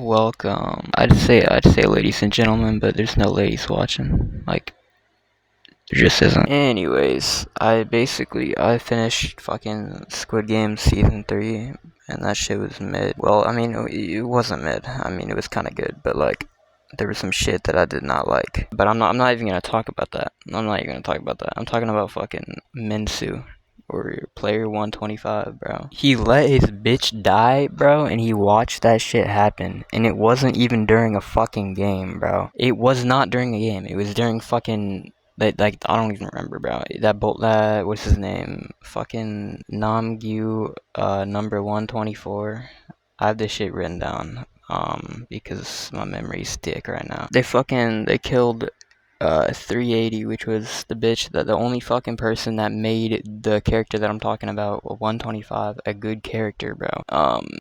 Welcome. I'd say ladies and gentlemen, but there's no ladies watching. Like there just isn't. Anyways, I finished fucking Squid Game season 3 and that shit was mid. Well, I mean it wasn't mid. I mean it was kind of good, but like there was some shit that I did not like. But I'm not even going to talk about that. I'm not even going to talk about that. I'm talking about fucking Minsu. Or player 125, bro. He let his bitch die, bro, and he watched that shit happen. And it wasn't even during a fucking game, bro. It was not during a game. It was during fucking like I don't even remember, bro. That what's his name? Fucking Namgyu number 124. I have this shit written down because my memory's thick right now. They killed 380, which was the only fucking person that made the character that I'm talking about, 125, a good character, bro.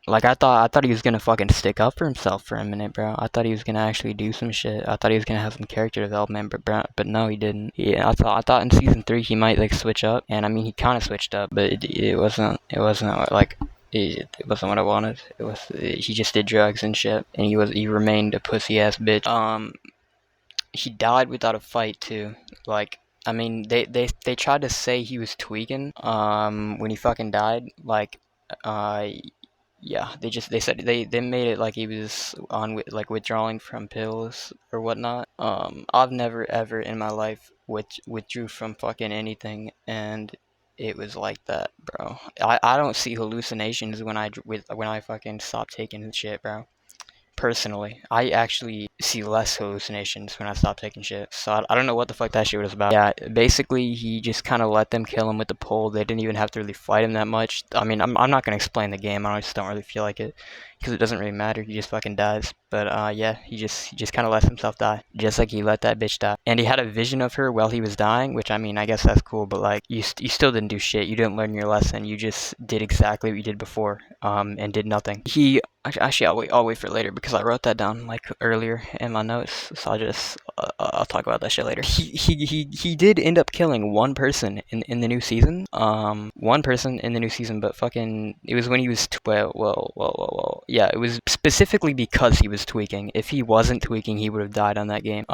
Like I thought he was gonna fucking stick up for himself for a minute, bro. I thought he was gonna actually do some shit. I thought he was gonna have some character development, but no, he didn't. Yeah, I thought in season 3 he might like switch up, and I mean he kind of switched up, but it wasn't like. It wasn't what I wanted. He just did drugs and shit, and he remained a pussy ass bitch. He died without a fight too. Like, I mean, they tried to say he was tweaking when he fucking died. Like, uh yeah, they said they made it like he was like withdrawing from pills or whatnot. I've never ever in my life withdrew from fucking anything, and it was like that, bro. I don't see hallucinations when I fucking stop taking shit, bro. Personally, I actually see less hallucinations when I stop taking shit. So I don't know what the fuck that shit was about. Yeah, basically he just kind of let them kill him with the pole. They didn't even have to really fight him that much. I mean, I'm not gonna explain the game. I just don't really feel like it because it doesn't really matter. He just fucking dies. But yeah, he just kind of lets himself die, just like he let that bitch die. And he had a vision of her while he was dying, which I mean, I guess that's cool. But like, you still didn't do shit. You didn't learn your lesson. You just did exactly what you did before, and did nothing. Actually, I'll wait for later because I wrote that down like earlier in my notes. So I'll talk about that shit later. He did end up killing one person in the new season. One person in the new season, but fucking it was when he was well. Yeah, it was specifically because he was tweaking. If he wasn't tweaking, he would have died on that game.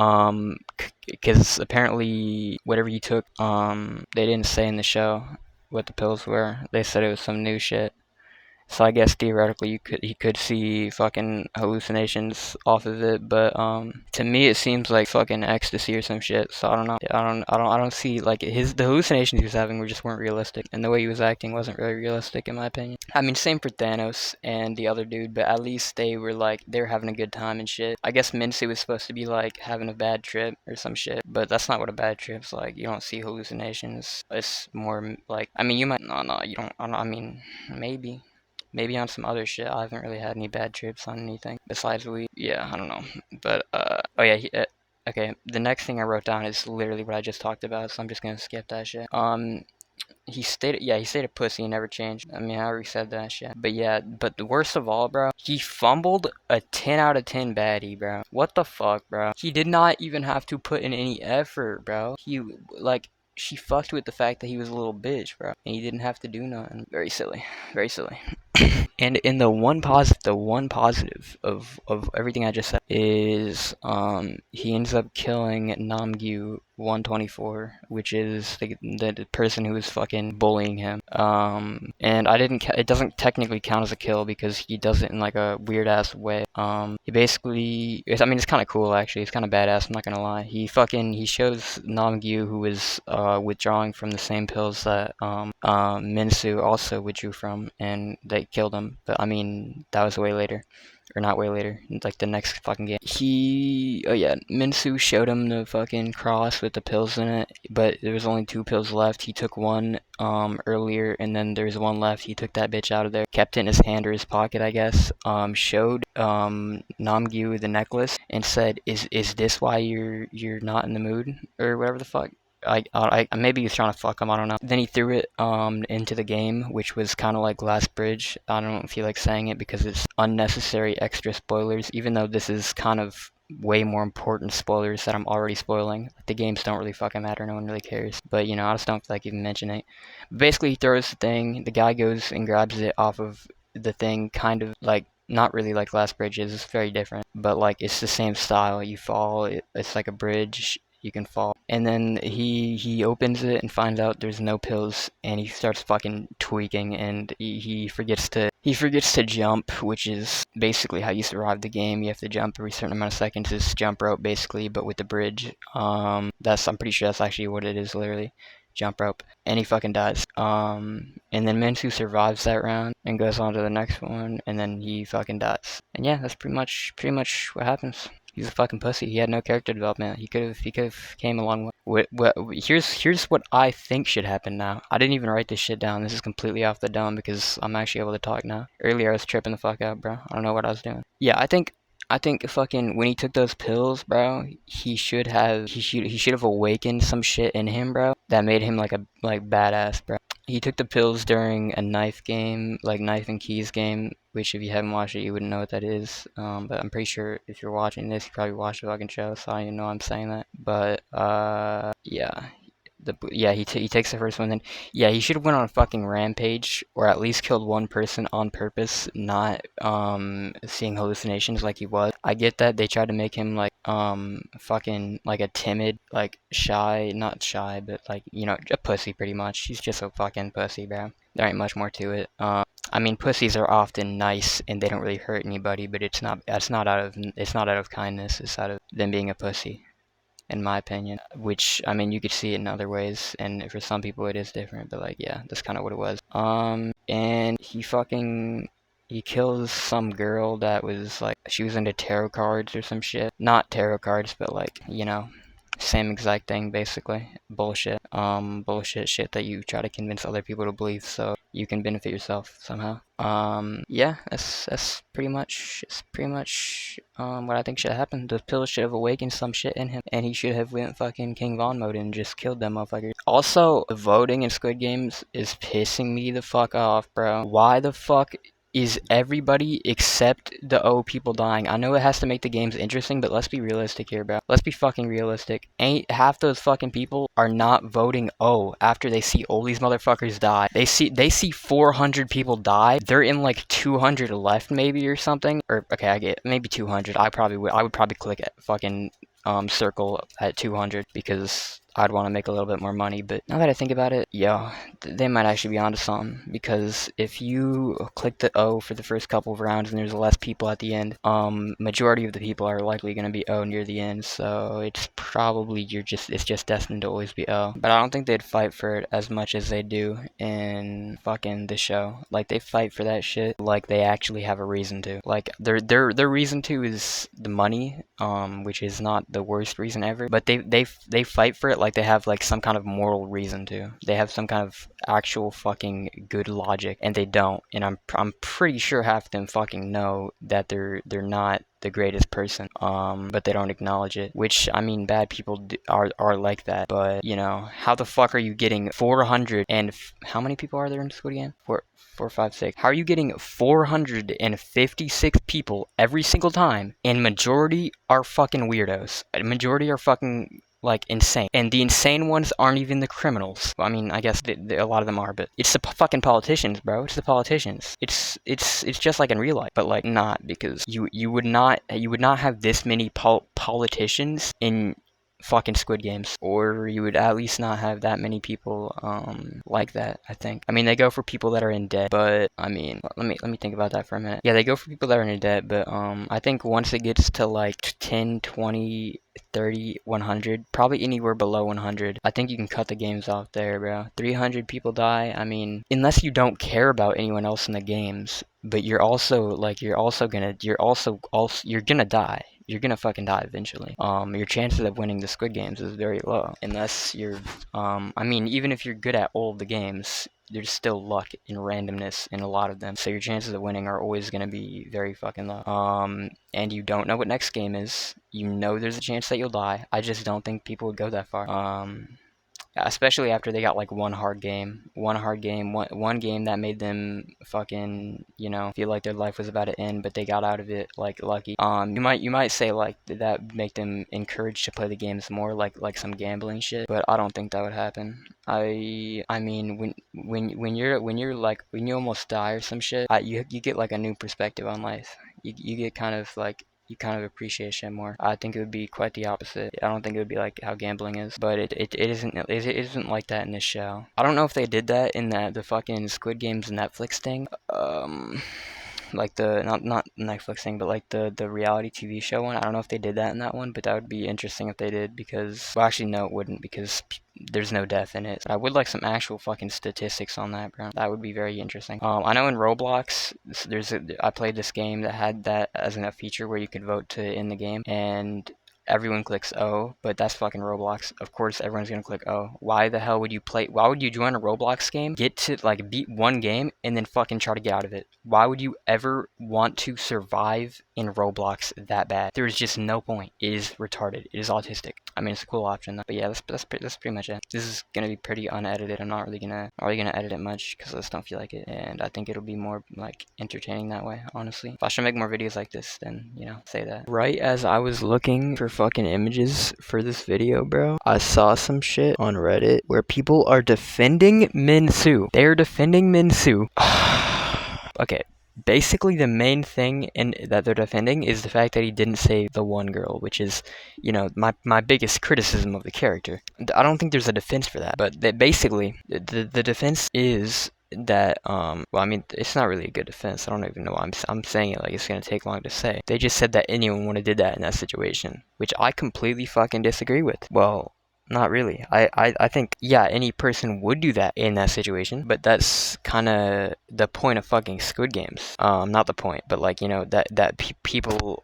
Because apparently whatever he took, they didn't say in the show what the pills were. They said it was some new shit. So I guess theoretically he could see fucking hallucinations off of it, but to me it seems like fucking ecstasy or some shit. So I don't know. I don't see like the hallucinations he was having weren't realistic, and the way he was acting wasn't really realistic in my opinion. I mean, same for Thanos and the other dude, but at least they were having a good time and shit. I guess Mincy was supposed to be like having a bad trip or some shit, but that's not what a bad trip's like. You don't see hallucinations. It's more like, I mean, you might no you don't. I mean, maybe on some other shit. I haven't really had any bad trips on anything besides weed. Yeah, I don't know. But oh yeah. Okay. The next thing I wrote down is literally what I just talked about, so I'm just gonna skip that shit. He stayed a pussy and never changed. I mean, I already said that shit. But yeah, but the worst of all, bro, he fumbled a 10 out of 10 baddie, bro. What the fuck, bro? He did not even have to put in any effort, bro. Like, she fucked with the fact that he was a little bitch, bro. And he didn't have to do nothing. Very silly. Very silly. And in the one positive of everything I just said is he ends up killing Namgyu 124, which is the person who was fucking bullying him. And it doesn't technically count as a kill because he does it in like a weird ass way. He basically, I mean, it's kind of cool actually. It's kind of badass. I'm not gonna lie. He shows Namgyu, who is withdrawing from the same pills that Minsu also withdrew from, and they killed him. But I mean, that was way later. Or not way later, like the next fucking game. Oh yeah, Minsu showed him the fucking cross with the pills in it, but there was only 2 pills left. He took one earlier, and then there's one left. He took that bitch out of there, kept it in his hand or his pocket, I guess. Showed Namgyu the necklace and said, "Is this why you're not in the mood or whatever the fuck?" I maybe he was trying to fuck him. I don't know. Then he threw it into the game, which was kind of like Last Bridge. I don't feel like saying it because it's unnecessary extra spoilers. Even though this is kind of way more important spoilers that I'm already spoiling. The games don't really fucking matter. No one really cares. But I just don't feel like even mentioning it. Basically, he throws the thing. The guy goes and grabs it off of the thing, kind of like Not really like Glass Bridges, it's very different, but like it's the same style. You fall, it's like a bridge, you can fall. And then he opens it and finds out there's no pills, and he starts fucking tweaking, and he forgets to jump, which is basically how you survive the game. You have to jump every certain amount of seconds. It's jump rope basically, but with the bridge. I'm pretty sure that's actually what it is, literally. Jump rope, and he fucking dies. And then Minsu survives that round and goes on to the next one, and then he fucking dies. And yeah, that's pretty much what happens. He's a fucking pussy. He had no character development. He could have came a long way. Here's what I think should happen now. I didn't even write this shit down. This is completely off the dome because I'm actually able to talk now. Earlier I was tripping the fuck out, bro. I don't know what I was doing. Yeah, I think fucking when he took those pills, bro, he should have awakened some shit in him, bro, that made him like badass, bro. He took the pills during a knife game, like knife and keys game, which if you haven't watched it, you wouldn't know what that is. But I'm pretty sure if you're watching this, you probably watched the fucking show, so I don't even know I'm saying that. But yeah, he takes the first one. Then yeah, he should have went on a fucking rampage, or at least killed one person on purpose, not seeing hallucinations like he was. I get that they tried to make him like fucking like a timid, like shy, not shy, but like a pussy pretty much. He's just a fucking pussy, bro. There ain't much more to it. I mean, pussies are often nice and they don't really hurt anybody, but it's not out of kindness. It's out of them being a pussy, in my opinion. Which, I mean, you could see it in other ways, and for some people it is different, but like, yeah, that's kind of what it was. And he kills some girl that was like, she was into tarot cards or some shit. Not tarot cards, but like, same exact thing basically. Bullshit. Bullshit shit that you try to convince other people to believe so you can benefit yourself somehow. Yeah, that's pretty much what I think should have happened. The pill should have awakened some shit in him, and he should have went fucking King Von mode and just killed them motherfuckers. Also, voting in Squid Games is pissing me the fuck off, bro. Why the fuck is everybody except the O people dying? I know it has to make the games interesting, but let's be realistic here, bro. Let's be fucking realistic. Ain't half those fucking people are not voting O after they see all these motherfuckers die. They see 400 people die. They're in like 200 left maybe or something. Or okay, I get maybe 200. I would probably click at fucking circle at 200 because I'd want to make a little bit more money. But now that I think about it, yo, they might actually be onto something, because if you click the O for the first couple of rounds and there's less people at the end, majority of the people are likely going to be O near the end, so it's just destined to always be O. But I don't think they'd fight for it as much as they do in fucking the show. Like, they fight for that shit like they actually have a reason to. Like, their reason to is the money, which is not the worst reason ever, but they fight for it like they have like some kind of moral reason to. They have some kind of actual fucking good logic, and they don't. And I'm pretty sure half of them fucking know that they're not the greatest person, but they don't acknowledge it. Which, I mean, bad people are like that. But how the fuck are you getting 400 and how many people are there in Squid Game? Four, five, six. How are you getting 456 people every single time, and majority are fucking weirdos? Majority are fucking like insane, and the insane ones aren't even the criminals. I mean, I guess a lot of them are, but it's the fucking politicians, bro. It's the politicians. It's just like in real life, but like not, because you would not have this many politicians in fucking Squid Games, or you would at least not have that many people like that. I think. I mean, they go for people that are in debt, but I mean, let me think about that for a minute. Yeah, they go for people that are in debt, but I think once it gets to like 10, 20, 30, 100, probably anywhere below 100, I think you can cut the games off there, bro. 300 people die. I mean, unless you don't care about anyone else in the games, but you're gonna die. You're gonna fucking die eventually. Your chances of winning the Squid Games is very low, unless you're, I mean, even if you're good at all of the games, there's still luck and randomness in a lot of them. So your chances of winning are always gonna be very fucking low. And you don't know what next game is. You know there's a chance that you'll die. I just don't think people would go that far. especially after they got like one game that made them fucking, you know, feel like their life was about to end, but they got out of it like lucky. You might say like that make them encouraged to play the games more, like some gambling shit, but I don't think that would happen. I mean, when you almost die or some shit, you get like a new perspective on life. You get kind of like, you kind of appreciate shit more. I think it would be quite the opposite. I don't think it would be like how gambling is, but it isn't like that in this show. I don't know if they did that in the fucking Squid Games Netflix thing. Like the not Netflix thing, but like the reality TV show one. I don't know if they did that in that one, but that would be interesting if they did, because, well, actually no, it wouldn't, because there's no death in it. I would like some actual fucking statistics on that, bro. That would be very interesting. I know in Roblox, I played this game that had that as a feature where you could vote to end the game, and everyone clicks O, but that's fucking Roblox. Of course, everyone's gonna click O. Why the hell would you play? Why would you join a Roblox game, get to like beat one game, and then fucking try to get out of it? Why would you ever want to survive in Roblox that bad? There is just no point. It is retarded. It is autistic. I mean, it's a cool option though. But yeah, that's pretty much it. This is gonna be pretty unedited. I'm not really gonna edit it much because I just don't feel like it, and I think it'll be more like entertaining that way. Honestly, if I should make more videos like this, then you know, say that. Right as I was looking for fucking images for this video, bro, I saw some shit on Reddit where people are defending Minsu. They are defending Minsu. Okay, basically the main thing that they're defending is the fact that he didn't save the one girl, which is, you know, my biggest criticism of the character. I don't think there's a defense for that, but basically the defense is that well, I mean, it's not really a good defense. I don't even know why I'm saying it like it's gonna take long to say. They just said that anyone would have did that in that situation, which I completely fucking disagree with. Well, not really. I think, yeah, any person would do that in that situation, but that's kind of the point of fucking Squid Games. Not the point, but like, you know, that people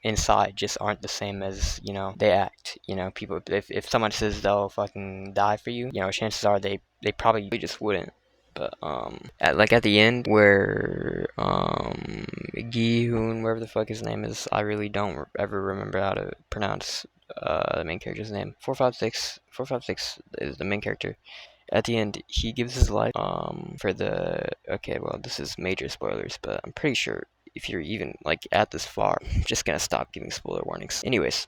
inside just aren't the same as, you know, they act. You know, people, if someone says they'll fucking die for you, you know, chances are they probably just wouldn't. But at the end where Gi-hoon, wherever the fuck his name is, I really don't ever remember how to pronounce the main character's name. 456 is the main character. At the end, he gives his life for the, okay, well, this is major spoilers, but I'm pretty sure if you're even like at this far, I'm just gonna stop giving spoiler warnings. Anyways,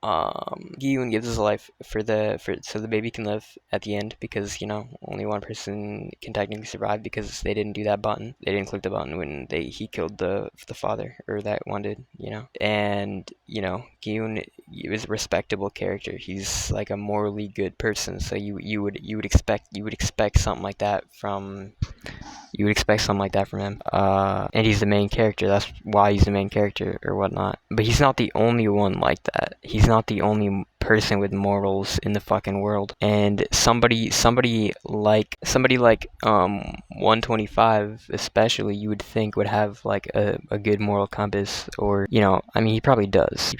Gi-hoon gives his life so the baby can live at the end, because, you know, only one person can technically survive because they didn't do that button. They didn't click the button when he killed the father, or that one did, you know. And, you know, Gi-hoon is a respectable character. He's like a morally good person, so you would expect something like that from him. And he's the main character. That's why he's the main character or whatnot. But he's not the only one like that. He's not the only person with morals in the fucking world. And somebody like 125 especially, you would think would have like a good moral compass, or, you know, I mean, he probably does,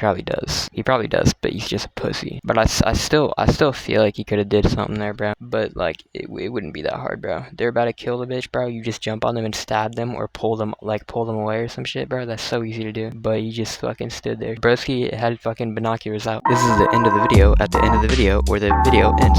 but he's just a pussy. But I still feel like he could have did something there, bro. But like it wouldn't be that hard, bro. They're about to kill the bitch, bro. You just jump on them and stab them, or pull them away or some shit, bro. That's so easy to do. But you just fucking stood there. Broski had fucking binoculars out. This is the end of the video, at the end of the video where the video ends.